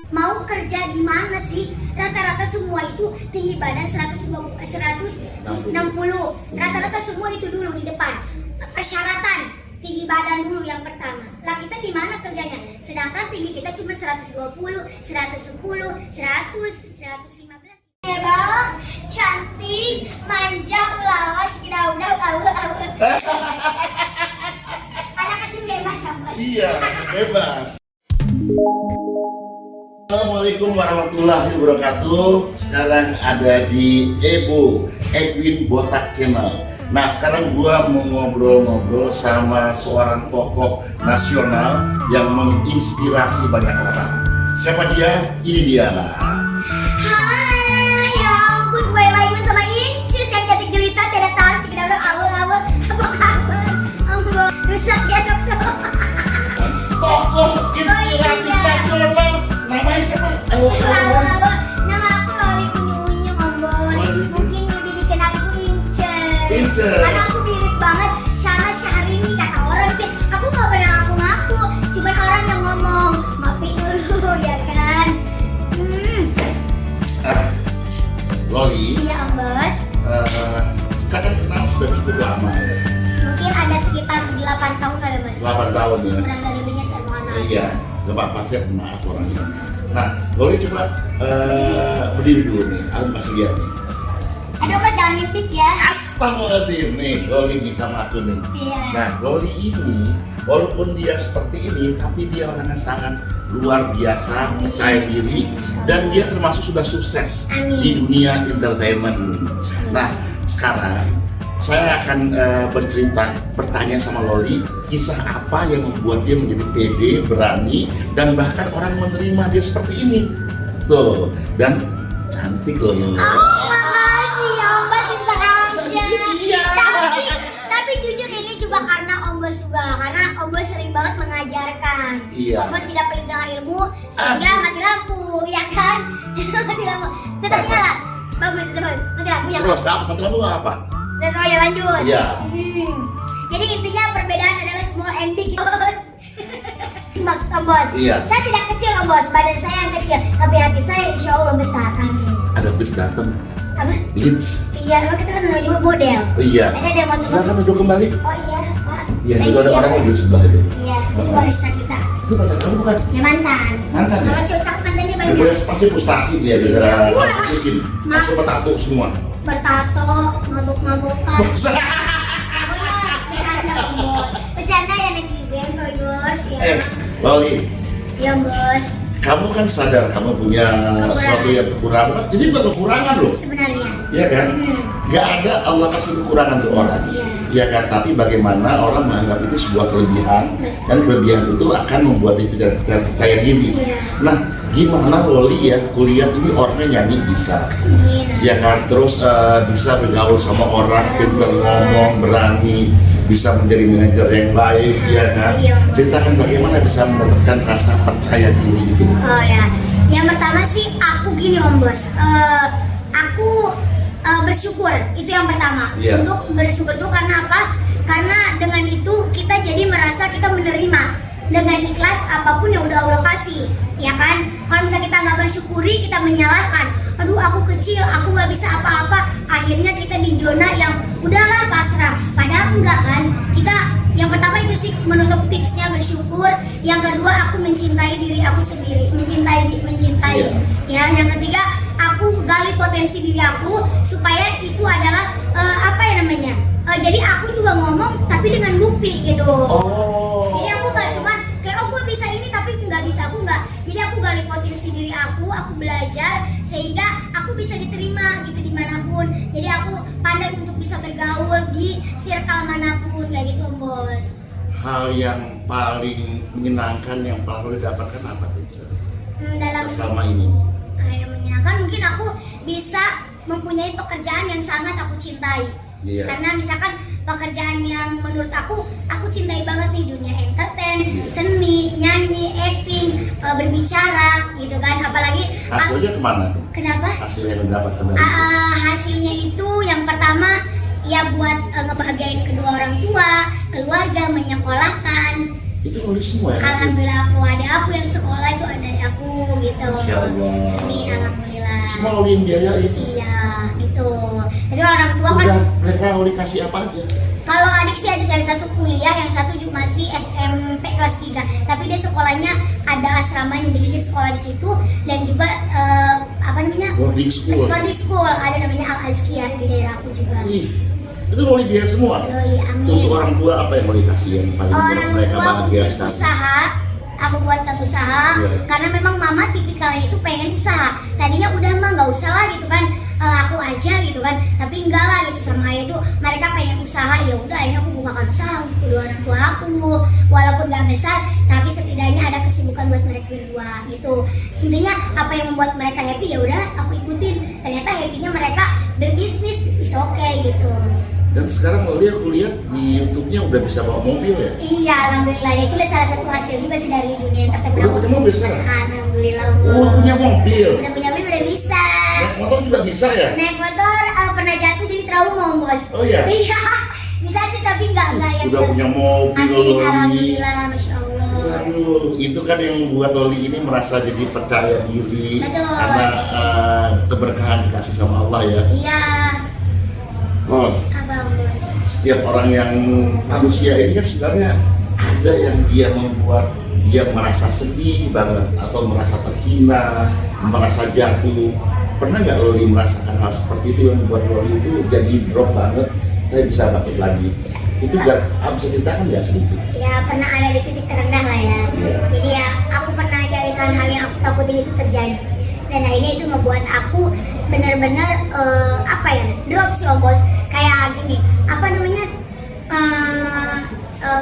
Mau kerja di mana sih? Rata-rata semua itu tinggi badan 160. Rata-rata semua itu dulu di depan. Persyaratan tinggi badan dulu yang pertama. Lah kita di mana kerjanya? Sedangkan tinggi kita cuma 120, 110, 100, 115. Bang, cantik, manja, lawas, kita udah anak kecil bebas sama. Iya, bebas. Assalamualaikum warahmatullahi wabarakatuh. Sekarang ada di Edwin Botak Channel. Nah, sekarang gua mau ngobrol-ngobrol sama seorang tokoh nasional yang menginspirasi banyak orang. Siapa dia? Ini dia lah. Hai, ya ampun, kembali lagi sama Incis yang cantik jelita, tidak tahu kita udah awal-awal apa kabar? Ampun, rusak ya dok sama. Tokoh inspiratif nasional. Namanya siapa? Awal-awal, nama aku Loli Unyu-Unyu, Ombon. Mungkin lebih dikenal itu Incis. Karena aku mirip banget sama Syahrini, kata orang sih. Aku nggak pernah ngaku-ngaku, cuma orang yang ngomong. Maafin dulu ya kan. Loli. Iya Om Bos. Kita kan kenal sudah cukup lama ya. Mungkin ada sekitar 8 tahun kali Mas. 8 tahun ya. Kurang dari lebihnya saya mohon maaf. Iya, coba pasir maaf orangnya. Nah, Loli coba berdiri dulu nih, aku masih lihat nih. Aduh Mas jangan ngintip ya. Astagfirullahaladzim nih, Loli nih sama aku nih. Iya. Nah, Loli ini walaupun dia seperti ini, tapi dia orangnya sangat luar biasa, percaya diri, dan dia termasuk sudah sukses di dunia entertainment. Nah, sekarang saya akan bertanya sama Loli, kisah apa yang membuat dia menjadi pede, berani, dan bahkan orang menerima dia seperti ini. Tuh, dan cantik loh. Oh, makasih ya Om Bos bisa aja. Iya. Tapi jujur ini juga karena Om Bos juga, karena Om Bos sering banget mengajarkan. Iya. Om Bos tidak pelit dengan ilmu sehingga mati lampu, ya kan? Mati lampu, tetap nyala. Bagus, tetap mati lampu ya. Terus kamu mati lampu apa? Dan saya lanjut. Iya. Jadi intinya perbedaan adalah small and big. Maksud Om Bos. Iya. Saya tidak kecil Om Bos, badan saya yang kecil, tapi hati saya insya Allah besar. Amin. Ada bis datang. Apa? Leeds. Iya, lo kita kan menuju model. Iya. Ada yang mau Silakan duduk kembali. Oh iya, Pak. Iya, Thank juga ada you. orang di sebelah itu. Iya, itu warisan kita. Itu pacar kamu bukan? Ya mantan. Mantan, ya? Kalau cocok mantannya Ya, banyak. boleh pasti frustasi dia gara-gara putusin. Ma. Langsung bertato semua. Bertato, mabuk-mabukan. Pokoknya bercanda Om Bos. Bercanda ya netizen, Bos ya. Loli, Iya Bos. kamu kan sadar kamu punya sesuatu yang kekurangan. Jadi bukan kekurangan loh. Sebenarnya. Iya kan? Gak ada Allah kasih kekurangan untuk orang. Iya. Iya kan? Tapi bagaimana orang menganggap itu sebuah kelebihan, dan kelebihan itu akan membuat dia tidak percaya diri. Iya. Nah, gimana Loli ya kuliah ini orangnya nyanyi bisa, ya kan? Terus bisa bergaul sama orang, pintar ngomong, berani, bisa menjadi manajer yang baik, ya kan? Iya. Ceritakan bagaimana bisa mendapatkan rasa percaya diri itu. Oh ya, yang pertama sih aku gini Om Bos, aku bersyukur, itu yang pertama. Iya. Untuk bersyukur itu karena apa? Karena dengan itu kita jadi merasa kita menerima dengan ikhlas apapun yang udah Allah kasih, ya kan? Kalau misalnya kita nggak bersyukuri, kita menyalahkan, aduh aku kecil, aku nggak bisa apa-apa, akhirnya kita di zona yang udahlah pasrah. Padahal enggak kan? Kita yang pertama itu sih menutup tipsnya bersyukur. Yang kedua aku mencintai diri aku sendiri, mencintai. Iya. Ya, yang ketiga aku gali potensi diri aku supaya itu adalah apa ya namanya? Jadi aku juga ngomong tapi dengan bukti gitu. Oh. Jadi aku nggak cuman kayak oh gue bisa ini tapi nggak bisa, aku nggak. Jadi aku gali potensi diri aku belajar sehingga aku bisa diterima gitu dimanapun. Jadi aku pandai untuk bisa bergaul di circle manapun kayak gitu Om Bos. Hal yang paling menyenangkan yang paling didapatkan apa tuh? Dalam Selama ini. yang menyenangkan mungkin aku bisa mempunyai pekerjaan yang sangat aku cintai. Iya. Karena misalkan pekerjaan yang menurut aku cintai banget nih, dunia entertain, seni, nyanyi, acting, berbicara gitu kan. Apalagi Hasilnya kemana tuh? kenapa? Hasil yang didapatkan dari itu? Hasilnya itu yang pertama ya buat ngebahagiain kedua orang tua, keluarga, menyekolahkan, Itu nulis semua ya? Alhamdulillah aku ada aku yang sekolah itu ada aku gitu. Masya Allah. Amin, alhamdulillah. Semua Oli yang biayain? Iya, gitu. Jadi orang tua kan. Udah, mereka Oli kasih apa aja? Kalau adik sih ada yang satu kuliah, yang satu juga masih SMP kelas 3. Tapi dia sekolahnya ada asramanya, jadi dia sekolah di situ dan juga apa namanya? Boarding school. Boarding school ada namanya Al Azkiyah di daerah aku juga. Ih, itu Oli biaya semua. Yoi, amin. Untuk orang tua apa yang Oli kasih yang paling buat Orang mereka tua bahagia aku sekali? usaha, aku buatkan usaha karena memang mama tipikalnya itu pengen usaha. Tadinya udah mah nggak usah lah gitu kan, aku aja gitu kan. Tapi enggak lah gitu sama ayah itu mereka pengen usaha, ya udah akhirnya aku bukakan usaha untuk kedua orang tua aku. Walaupun nggak besar, tapi setidaknya ada kesibukan buat mereka berdua gitu. Intinya apa yang membuat mereka happy ya udah aku ikutin. Ternyata happynya mereka berbisnis, is okay gitu. Dan sekarang Oli aku lihat di YouTube-nya udah bisa bawa mobil ya? Iya, alhamdulillah. Ya, itulah salah satu hasil juga sih dari dunia Udah entertainment. punya mobil sekarang? Alhamdulillah. Oh, punya mobil. Udah punya mobil, udah bisa. Naik motor juga bisa ya? Naik motor pernah jatuh jadi trauma, Bos. Oh iya? Iya. Bisa sih tapi enggak yang Udah punya mobil Amin, Oli. alhamdulillah, masya Allah. Aduh, itu kan yang membuat Oli ini merasa jadi percaya diri. Betul. Karena keberkahan dikasih sama Allah ya. Iya. Oh, Abang, Bos. setiap orang yang manusia ini kan sebenarnya ada yang dia membuat dia merasa sedih banget atau merasa terhina, merasa jatuh. Pernah nggak Loli merasakan hal seperti itu yang membuat Loli itu jadi drop banget, saya bisa bangkit lagi? Itu gak bisa ceritakan nggak sedikit? Ya pernah ada di titik terendah lah ya. Iya. Jadi ya aku pernah ada hal yang aku takutin itu terjadi. Dan akhirnya itu ngebuat aku benar-benar apa ya, drop sih Om Bos. Kayak gini, apa namanya,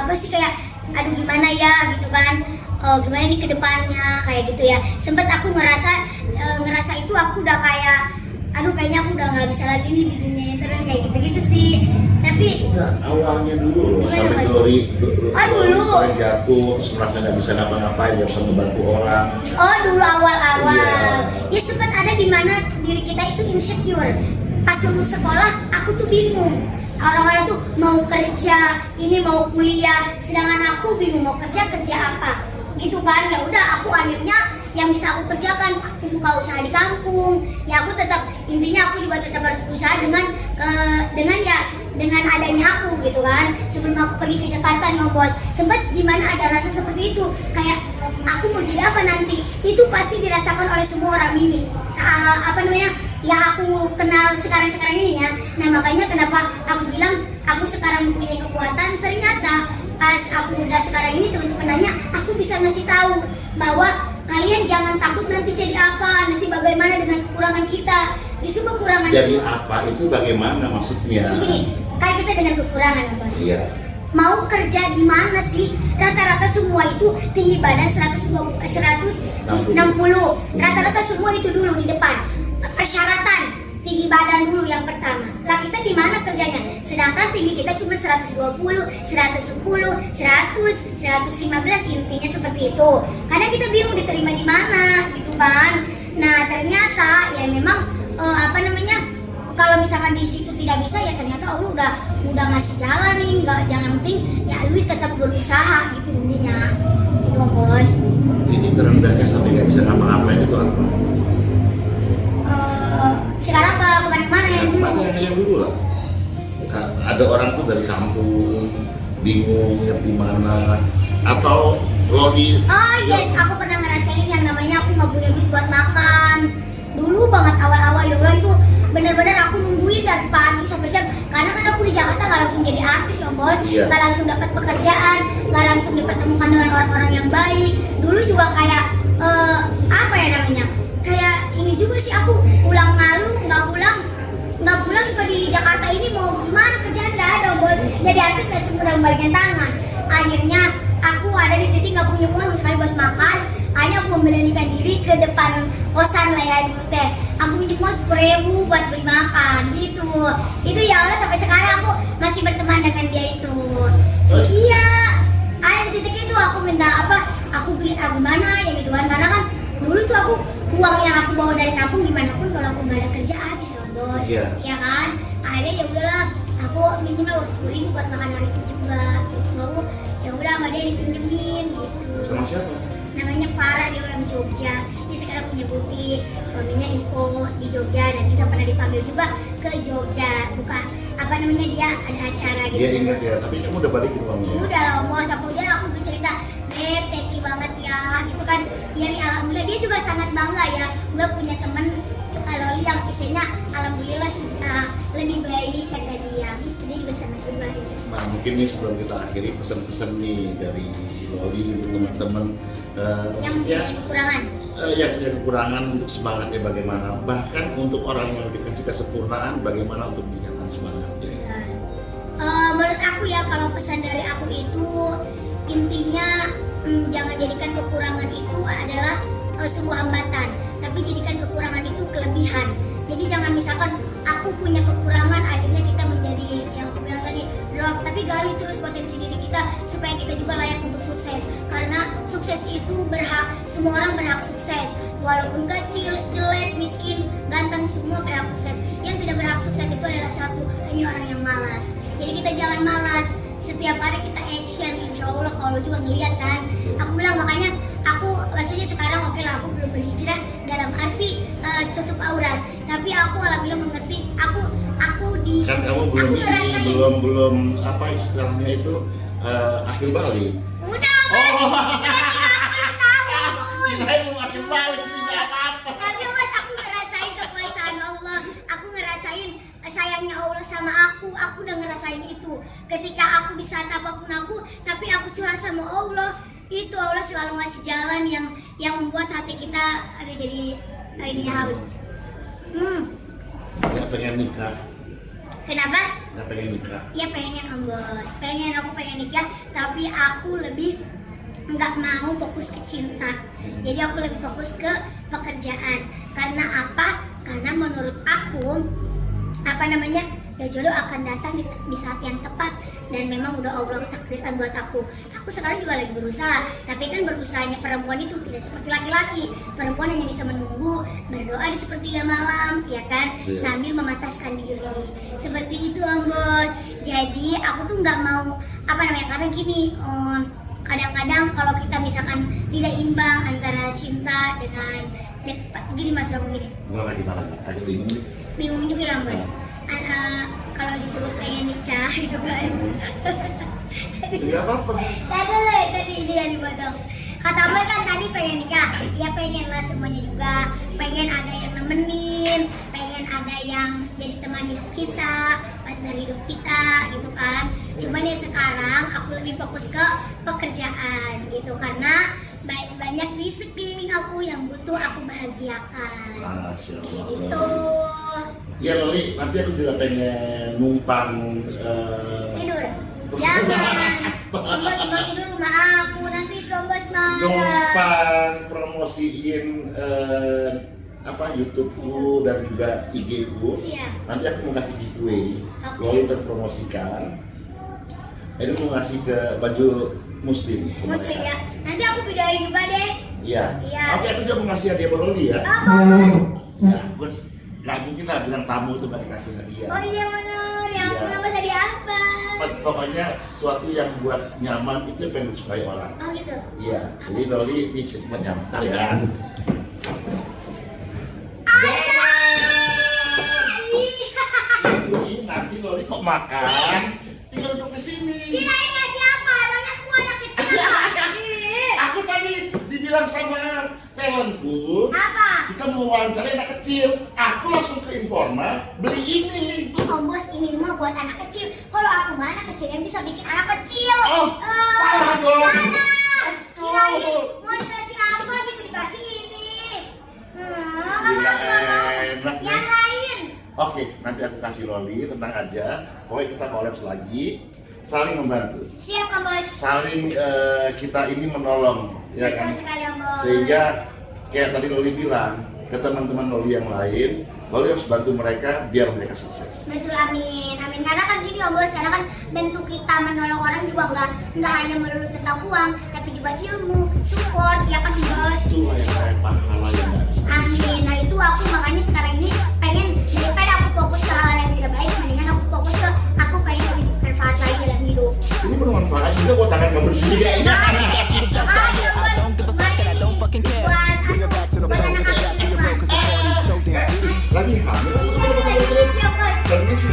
apa sih kayak aduh gimana ya gitu kan, gimana nih ke depannya kayak gitu ya. Sempet aku ngerasa itu aku udah kayak aduh kayaknya aku udah nggak bisa lagi nih di dunia internet kayak gitu-gitu sih. Tapi Enggak, awalnya dulu loh, Gimana, sampai Mas? Loli dulu. jatuh, terus merasa nggak bisa ngapa-ngapain, nggak bisa membantu orang. oh dulu awal-awal Iya. ya sempat ada di mana diri kita itu insecure. Pas lulus sekolah aku tuh bingung. Orang-orang tuh mau kerja, ini mau kuliah, sedangkan aku bingung mau kerja apa gitu kan. Ya udah aku akhirnya yang bisa aku kerjakan, aku buka usaha di kampung. Ya aku tetap, intinya aku juga tetap harus berusaha dengan adanya aku gitu kan. Sebelum aku pergi ke Jakarta nih Bos, sempat dimana ada rasa seperti itu, kayak aku mau jadi apa nanti. Itu pasti dirasakan oleh semua orang ini, apa namanya, yang aku kenal sekarang ini ya. Nah makanya kenapa aku bilang aku sekarang mempunyai kekuatan. Ternyata pas aku udah sekarang ini teman-teman nanya, aku bisa ngasih tahu bahwa kalian jangan takut nanti jadi apa, nanti bagaimana dengan kekurangan kita. Justru kekurangan Jadi itu, apa itu bagaimana maksudnya? jadi gini, kan kita dengan kekurangan Bos. Iya. Mau kerja di mana sih? Rata-rata semua itu tinggi badan 160. Rata-rata semua itu dulu di depan. Persyaratan tinggi badan dulu yang pertama. Lah kita di mana kerjanya? Sedangkan tinggi kita cuma 120, 110, 100, 115, intinya seperti itu. Karena kita bingung diterima di mana, gitu kan. Nah, ternyata ya memang apa namanya? Kalau misalkan di situ tidak bisa ya ternyata Allah udah ngasih jalan nih. Jangan penting ya lu tetap berusaha gitu intinya. Itu Bos. Titik terendahnya sampai nggak bisa ngapa-ngapain itu apa? Sekarang ke kemarin-kemarin dulu. Yang dulu lah. Ada orang tuh dari kampung bingung di mana, atau Loli. Oh yes, aku pernah ngerasain yang namanya aku nggak punya duit buat makan. Dulu banget awal-awal ya Allah itu benar-benar aku nungguin dari pagi sampai siang. Karena kan aku di Jakarta nggak langsung jadi artis loh Bos, Iya. nggak langsung dapat pekerjaan, nggak langsung dipertemukan dengan orang-orang yang baik. Dulu juga kayak apa ya namanya? Kayak ini juga sih aku pulang malu, nggak pulang ke di Jakarta ini mau gimana, kerjaan nggak ada Bos. Jadi artis nggak semudah membalikkan tangan. Akhirnya aku ada di titik nggak punya uang sekali buat makan. Akhirnya aku memberanikan diri ke depan kosan lah ya dulu teh. Aku minjem uang 10.000 buat beli makan gitu. Itu ya Allah sampai sekarang aku masih berteman dengan dia itu. Iya. Ada di titik itu aku minta apa? Aku beli gimana ya gitu kan. Karena kan dulu tuh aku uang yang aku bawa dari kampung gimana pun kalau aku nggak ada kerja habis loh Bos. Iya. Ya kan. Akhirnya ya udahlah aku minimal 10.000 buat makan hari itu juga gitu. Aku ya udah sama dia dipinjemin gitu. Sama siapa? Namanya Farah, dia orang Jogja. Dia sekarang punya butik, suaminya Iko di Jogja, dan kita pernah dipanggil juga ke Jogja. Bukan apa namanya, dia ada acara gitu. Dia ingat ya, tapi kamu udah balikin uangnya? Udah lah, bos. Aku tuh cerita, thank you banget ya, gitu kan. Ya, alhamdulillah dia juga sangat bangga ya, udah punya teman Loli yang istrinya alhamdulillah sudah lebih baik kata dia. Dia juga sangat berbangga. Nah, mungkin nih sebelum kita akhiri pesan-pesan nih dari Loli untuk teman-teman yang mempunyai kekurangan. Yang punya kekurangan untuk semangatnya bagaimana, bahkan untuk orang yang dikasih kesempurnaan bagaimana untuk meningkatkan semangatnya. Menurut aku ya, kalau pesan dari aku itu intinya jangan jadikan kekurangan itu adalah sebuah hambatan, tapi jadikan kekurangan itu kelebihan. Jadi jangan misalkan aku punya kekurangan akhirnya kita menjadi yang aku bilang tadi drop, tapi gali terus potensi diri kita supaya kita juga layak untuk sukses. Karena sukses itu berhak, semua orang berhak sukses, walaupun kecil, jelek, miskin, ganteng, semua berhak sukses. Yang tidak berhak sukses itu adalah satu, hanya orang yang malas. Jadi kita jangan malas, setiap hari kita action, insya Allah kalau juga ngeliat kan. Aku bilang makanya aku maksudnya sekarang oke lah, aku belum berhijrah dalam arti tutup aurat, tapi aku alhamdulillah mengerti, aku di Kan kamu belum aku ngerasain. belum apa istilahnya itu akhir balik. Udah, Oh, 30 tahun. kirain mau akhir balik ini nggak apa-apa. Tapi mas, aku ngerasain kekuasaan Allah, aku ngerasain sayangnya Allah sama aku udah ngerasain itu. Ketika aku di saat apapun aku, tapi aku curhat sama Allah, itu Allah selalu ngasih jalan yang membuat hati kita ada jadi ini haus. Nggak pengen nikah, Kenapa? nggak pengen nikah. Ya pengen om bos, aku pengen nikah, tapi aku lebih nggak mau fokus ke cinta. Jadi aku lebih fokus ke pekerjaan. Karena apa? Karena menurut aku ya jodoh akan datang di saat yang tepat, dan memang udah Allah takdirkan buat aku. Aku sekarang juga lagi berusaha, tapi kan berusahanya perempuan itu tidak seperti laki-laki. Perempuan hanya bisa menunggu, berdoa di sepertiga malam, ya kan, sambil memataskan diri. Seperti itu om bos. Jadi aku tuh nggak mau karena gini, kadang-kadang kalau kita misalkan tidak imbang antara cinta dengan gini mas, aku gini Gimana lagi? Agak bingung nih. bingung juga ya mas. Kalau disebut pengen nikah gitu kan. Nggak apa-apa. Tadi dia dipotong. Kata mas kan tadi pengen nikah, ya pengen lah semuanya juga. Pengen ada yang nemenin, pengen ada yang jadi teman hidup kita, partner hidup kita gitu kan. Cuman ya sekarang aku lebih fokus ke pekerjaan gitu, karena banyak di sekeliling aku yang butuh aku bahagiakan. Masya Allah. Gitu. Ya Loli, nanti aku juga pengen numpang Tidur. Jangan. Timbal tidur rumah aku, nanti sombos marah. numpang promosiin YouTube-ku dan juga IG-ku. Siap. Nanti aku mau kasih giveaway. Oke. Loli terpromosikan. Ini mau ngasih ke baju muslim. Musik ya. Nanti aku videoin juga deh. Iya. Iya. Oke, aku juga mau ngasih hadiah buat Loli ya. Ya, bos. Nggak mungkin lah bilang tamu itu nggak dikasih hadiah. Oh iya bener, ya ampun Iya. apa tadi apa? Pokoknya sesuatu yang buat nyaman itu yang disukai orang. Oh gitu. Iya, jadi Loli ini buat nyaman. Ntar ya. Ini nanti Loli kok makan, tinggal duduk di sini. Kirain ngasih apa? Emang aku anak kecil. Ih. Aku tadi dibilang sama talentku, Apa? kita mau wawancara anak kecil. Aku langsung ke Informa beli ini. Om bos, ini mah buat anak kecil. Kalau aku mah anak kecil yang bisa bikin anak kecil. Oh, salah dong. Salah. Kirain mau dikasih apa gitu, dikasih ini. Tidak enak ya. Yang lain. Oke, nanti aku kasih Loli, tenang aja. Pokoknya kita kolaps lagi, saling membantu, Siap om bos. saling kita ini menolong, ya kan? Betul sekali om bos. Sehingga kayak tadi Loli bilang ke teman-teman Loli yang lain, Loli harus bantu mereka biar mereka sukses. Betul, amin, amin. Karena kan gini om bos, karena kan bentuk kita menolong orang juga nggak hanya melulu tentang uang, tapi juga ilmu, support, ya kan bos. Itu yang kayak pahala yang nggak bisa. Amin. Nah itu aku makanya sekarang ini pengen, daripada aku fokus ke hal yang tidak baik, mendingan aku fokus ke aku bermanfaat juga buat tangan kamu sendiri kayaknya. Lagi hamil. Lagi isi.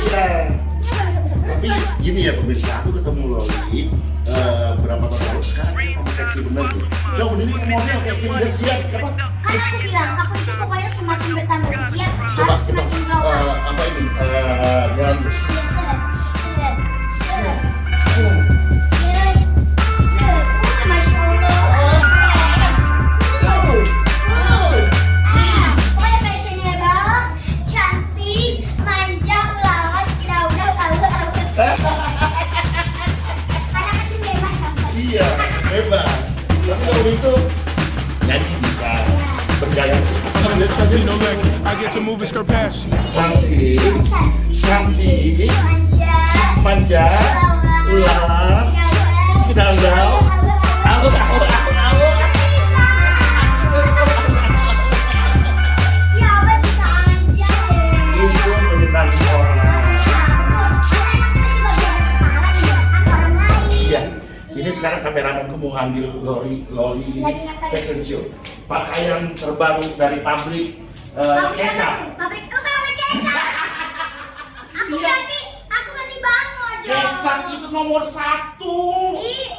Iya. Tapi gini ya pemirsa, aku ketemu Loli berapa tahun lalu, sekarang kamu seksi bener nih. Coba berdiri ke model kayak gini dan siap apa? Kan aku bilang, aku itu pokoknya semakin bertambah usia Coba harus semakin glow up. apa ini? Jalan bersih. Iya, set. Masya Allah. Pokoknya fashionable, cantik, manja, ulalas, kidau-dau, awu-awu. Karena kecil bebas sampai. Iya, bebas. Tapi kalau itu jadi bisa bergaya. Casino leg, I get to move it skirt past. Cantik, Manja, manja, ular, sekidau-dau, awu. ya abang bisa aja deh. Itu menyenangkan orang. Iya, ini sekarang kameramanku mau ngambil Loli ini fashion show. Pakaian terbaru dari pabrik kecap. Pabrik kecap. Aku ganti bangun dong. Kecap itu nomor 1. Ih,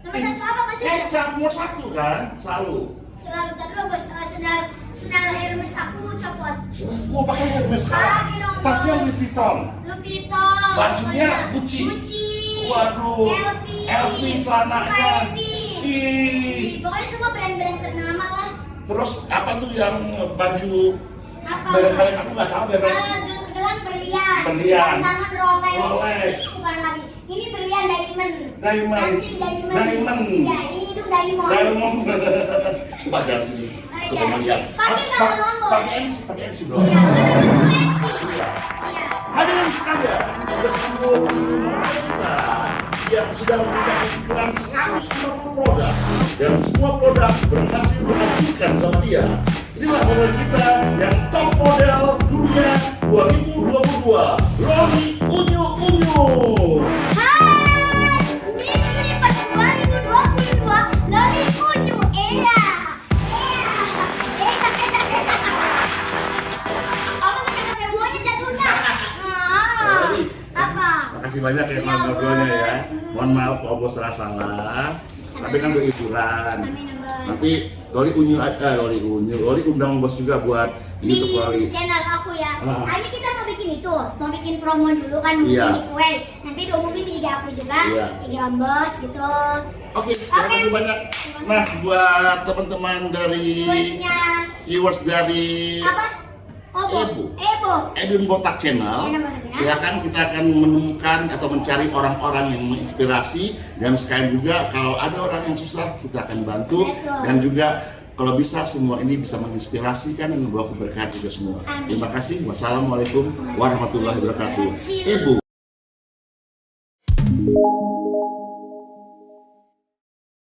nomor satu apa maksudnya? Kecap nomor 1 kan, selalu. Selalu terus bos, sendal Hermes aku copot. Gua pakai Hermes sekarang. Tasnya Louis Vuitton. Louis Vuitton. Bajunya Gucci. Waduh. LV celananya. Ih. Pokoknya semua brand-brand ternama lah. Terus apa tuh yang baju Apa? merek-merek aku nggak tahu merek. Gelang berlian. Berlian. Tangan Rolex. Rolex. Ini bukan lagi. Ini berlian diamond. Diamond. Antik diamond. Diamond. Iya, ini itu diamond. Diamond. Coba jalan sini. Iya. Coba lihat. Pakai nggak bos? Pakai MC bro. Iya, ada koleksi. Iya. Iya. Hadirin sekalian, bersambut kita yang sudah memberikan iklan 150 produk dan semua produk berhasil dihancurkan sama dia. Inilah model kita yang top model dunia 2022, Loli Unyu Unyu. Hai, Miss Universe 2022, Loli Unyu. Iya. Apa kita pakai buahnya jatuhnya? Loli. Apa? Makasih banyak ya ngobrolnya ya. Mohon maaf kalau bos salah salah. Tapi kan untuk hiburan. Amin, Abang. Nanti Loli undang bos juga buat Di YouTube Loli. channel aku ya. Ah. Ini kita mau bikin itu, mau bikin promo dulu kan, mau Iya. bikin kue. Nanti diumumin di IG aku juga, Iya. IG Om Bos gitu. Oke, terima kasih banyak. Nah, buat teman-teman dari viewers dari Apa? Obo. Ebo. Edwin Botak Channel, Edwin Botak Channel. silakan kita akan menemukan atau mencari orang-orang yang menginspirasi dan sekalian juga kalau ada orang yang susah kita akan bantu. Betul. Dan juga kalau bisa semua ini bisa menginspirasi kan dan membawa keberkahan juga semua. Amin. Terima kasih. Wassalamualaikum warahmatullahi wabarakatuh. Ibu.